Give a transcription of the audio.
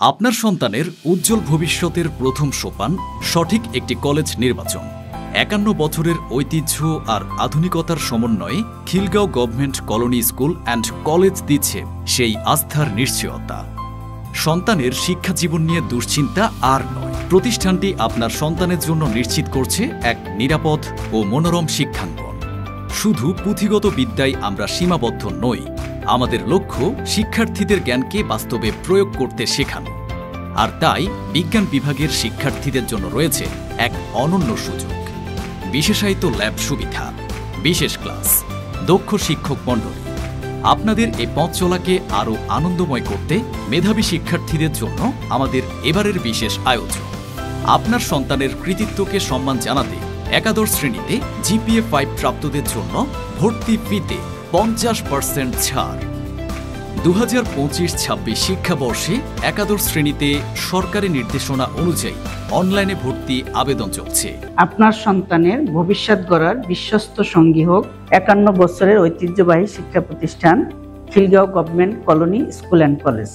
আপনার সন্তানের উজ্জ্বল ভবিষ্যতের প্রথম সোপান সঠিক একটি কলেজ নির্বাচন। ৫১ বছরের ঐতিহ্য আর আধুনিকতার সমন্বয়ে Khilgaon government colony school and college দিচ্ছে সেই আস্থার নিশ্চয়তা। সন্তানের শিক্ষা জীবন নিয়ে দুশ্চিন্তা আর নয়। প্রতিষ্ঠানটি আপনার সন্তানের জন্য নিশ্চিত করছে এক নিরাপদ ও মনোরম শিক্ষাঙ্গন। শুধু পুঁথিগত বিদ্যায় আমরা সীমাবদ্ধ নই, আমাদের লক্ষ্য শিক্ষার্থীদের জ্ঞানকে বাস্তবে প্রয়োগ করতে শেখানো। আর তাই বিজ্ঞান বিভাগের শিক্ষার্থীদের জন্য রয়েছে এক অনন্য সুযোগ। বিশেষায়িত ল্যাব সুবিধা, বিশেষ ক্লাস, দক্ষ শিক্ষক মণ্ডলী। আপনাদের এই পথ চলাকে আরও আনন্দময় করতে মেধাবী শিক্ষার্থীদের জন্য আমাদের এবারের বিশেষ আয়োজন। আপনার সন্তানের কৃতিত্বকে সম্মান জানাতে একাদশ শ্রেণীতে জিপিএ 5 প্রাপ্তদের জন্য ভর্তি ফিতে 50% ছাড়। 2025-26 শিক্ষাবর্ষে একাদশ শ্রেণীতে সরকারি নির্দেশনা অনুযায়ী অনলাইনে ভর্তি আবেদন চলছে। আপনার সন্তানের ভবিষ্যৎ গড়ার বিশ্বস্ত সঙ্গী হোক ৫১ বছরের ঐতিহ্যবাহী শিক্ষা প্রতিষ্ঠান Khilgaon government colony school and college.